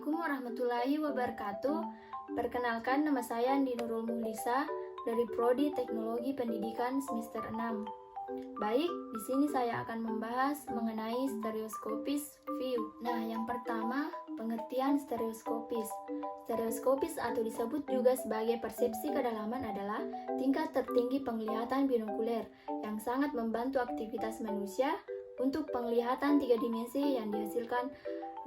Assalamualaikum warahmatullahi wabarakatuh. Perkenalkan, nama saya Andi Nurul Muhlisa dari Prodi Teknologi Pendidikan semester 6. Baik, di sini saya akan membahas mengenai stereoskopis view. Nah, yang pertama, pengertian stereoskopis. Stereoskopis atau disebut juga sebagai persepsi kedalaman adalah tingkat tertinggi penglihatan binokuler yang sangat membantu aktivitas manusia untuk penglihatan tiga dimensi yang dihasilkan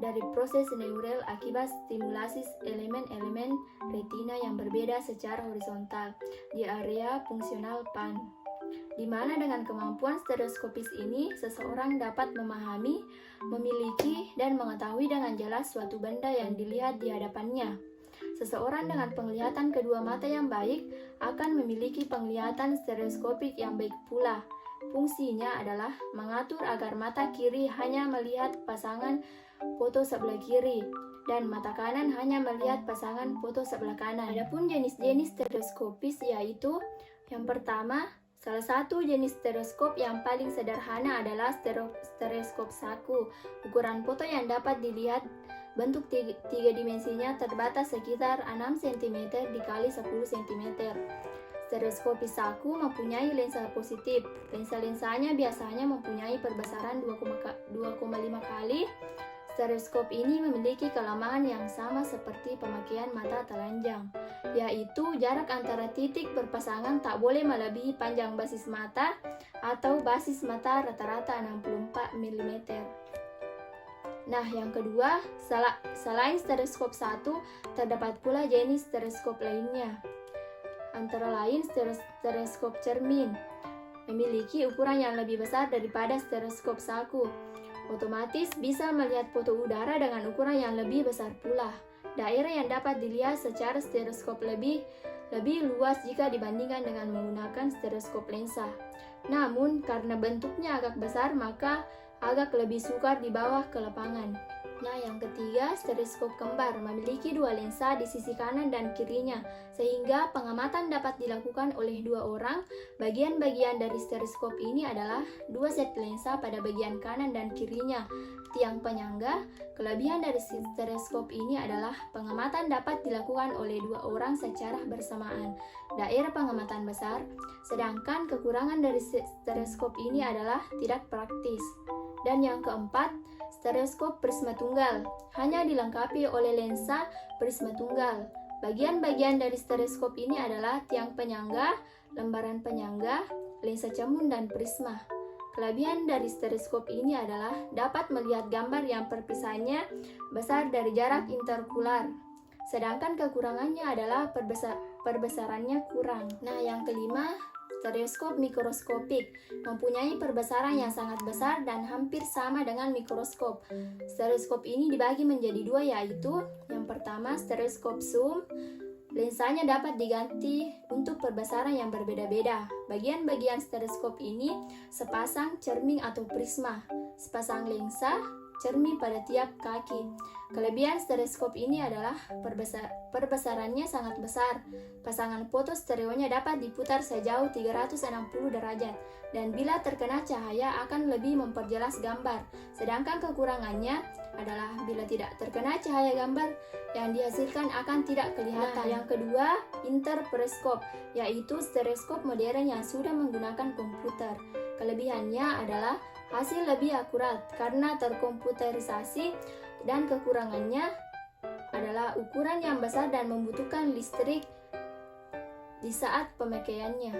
dari proses neural akibat stimulasi elemen-elemen retina yang berbeda secara horizontal di area fungsional PAN, di mana dengan kemampuan stereoskopis ini seseorang dapat memahami, memiliki, dan mengetahui dengan jelas suatu benda yang dilihat di hadapannya. Seseorang dengan penglihatan kedua mata yang baik akan memiliki penglihatan stereoskopik yang baik pula. Fungsinya adalah mengatur agar mata kiri hanya melihat pasangan foto sebelah kiri dan mata kanan hanya melihat pasangan foto sebelah kanan. Adapun jenis-jenis stereoskopis yaitu yang pertama, salah satu jenis stereoskop yang paling sederhana adalah stereoskop saku. Ukuran foto yang dapat dilihat bentuk tiga dimensinya terbatas sekitar 6 cm dikali 10 cm. Stereoskopis saku mempunyai lensa positif. Lensa-lensanya biasanya mempunyai perbesaran 2,5 kali. Stereoskop ini memiliki kelemahan yang sama seperti pemakaian mata telanjang, yaitu jarak antara titik berpasangan tak boleh melebihi panjang basis mata atau basis mata rata-rata 64 mm. Nah, yang kedua, selain stereoskop satu, terdapat pula jenis stereoskop lainnya. Antara lain stereoskop cermin, memiliki ukuran yang lebih besar daripada stereoskop saku. Otomatis bisa melihat foto udara dengan ukuran yang lebih besar pula. Daerah yang dapat dilihat secara stereoskop lebih luas jika dibandingkan dengan menggunakan stereoskop lensa. Namun, karena bentuknya agak besar, maka agak lebih sukar dibawa ke lapangan. Nah, yang ketiga, stereoskop kembar memiliki dua lensa di sisi kanan dan kirinya, sehingga pengamatan dapat dilakukan oleh dua orang. Bagian-bagian dari stereoskop ini adalah dua set lensa pada bagian kanan dan kirinya. Tiang penyangga, kelebihan dari stereoskop ini adalah pengamatan dapat dilakukan oleh dua orang secara bersamaan. Daerah pengamatan besar, sedangkan kekurangan dari stereoskop ini adalah tidak praktis. Dan yang keempat, stereoskop prisma tunggal hanya dilengkapi oleh lensa prisma tunggal. Bagian-bagian dari stereoskop ini adalah tiang penyangga, lembaran penyangga, lensa cemun, dan prisma. Kelebihan dari stereoskop ini adalah dapat melihat gambar yang perpisahannya besar dari jarak interokular. Sedangkan kekurangannya adalah perbesarannya kurang. Nah, yang kelima, stereoskop mikroskopik mempunyai perbesaran yang sangat besar dan hampir sama dengan mikroskop. Stereoskop ini dibagi menjadi dua, yaitu yang pertama stereoskop zoom. Lensanya dapat diganti untuk perbesaran yang berbeda-beda. Bagian-bagian stereoskop ini sepasang cermin atau prisma, sepasang lensa cermin pada tiap kaki. Kelebihan stereoskop ini adalah perbesarannya sangat besar. Pasangan foto stereonya dapat diputar sejauh 360 derajat dan bila terkena cahaya akan lebih memperjelas gambar. Sedangkan kekurangannya adalah bila tidak terkena cahaya gambar yang dihasilkan akan tidak kelihatan. Nah, yang kedua, interferoskop, yaitu stereoskop modern yang sudah menggunakan komputer. Kelebihannya adalah hasil lebih akurat karena terkomputerisasi, dan kekurangannya adalah ukuran yang besar dan membutuhkan listrik di saat pemakaiannya.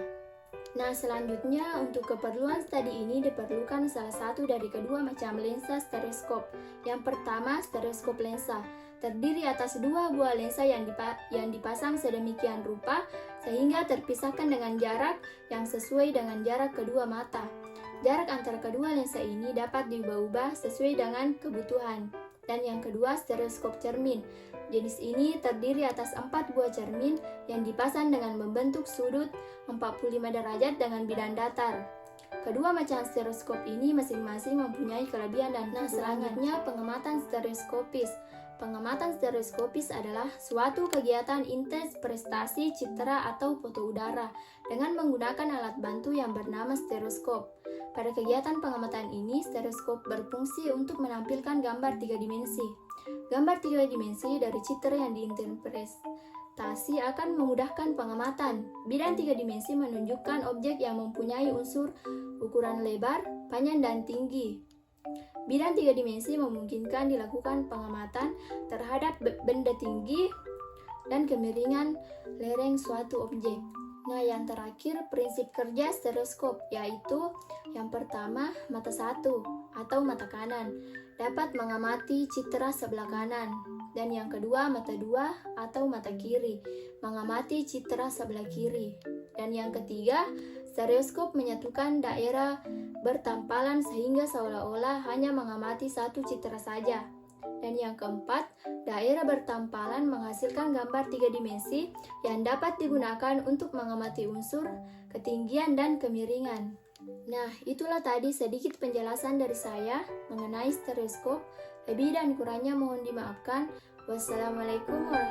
Nah, selanjutnya untuk keperluan studi ini diperlukan salah satu dari kedua macam lensa stereoskop. Yang pertama, stereoskop lensa terdiri atas dua buah lensa yang dipasang sedemikian rupa sehingga terpisahkan dengan jarak yang sesuai dengan jarak kedua mata. Jarak antara kedua lensa ini dapat diubah-ubah sesuai dengan kebutuhan. Dan yang kedua, stereoskop cermin. Jenis ini terdiri atas 4 buah cermin yang dipasang dengan membentuk sudut 45 derajat dengan bidang datar. Kedua macam stereoskop ini masing-masing mempunyai kelebihan dan kekurangan. Selanjutnya, pengamatan stereoskopis. Pengamatan stereoskopis adalah suatu kegiatan interpretasi citra atau foto udara dengan menggunakan alat bantu yang bernama stereoskop. Pada kegiatan pengamatan ini, stereoskop berfungsi untuk menampilkan gambar 3 dimensi. Gambar 3 dimensi dari citra yang diinterpretasi akan memudahkan pengamatan. Bidang 3 dimensi menunjukkan objek yang mempunyai unsur ukuran lebar, panjang, dan tinggi. Bidang 3 dimensi memungkinkan dilakukan pengamatan terhadap benda tinggi dan kemiringan lereng suatu objek. Nah, yang terakhir prinsip kerja stereoskop, yaitu yang pertama mata satu atau mata kanan dapat mengamati citra sebelah kanan, dan yang kedua mata dua atau mata kiri mengamati citra sebelah kiri, dan yang ketiga stereoskop menyatukan daerah bertampalan sehingga seolah-olah hanya mengamati satu citra saja. Dan yang keempat, daerah bertampalan menghasilkan gambar 3 dimensi yang dapat digunakan untuk mengamati unsur, ketinggian, dan kemiringan. Nah, itulah tadi sedikit penjelasan dari saya mengenai stereoskop. Lebih dan kurangnya mohon dimaafkan. Wassalamualaikum warahmatullahi wabarakatuh.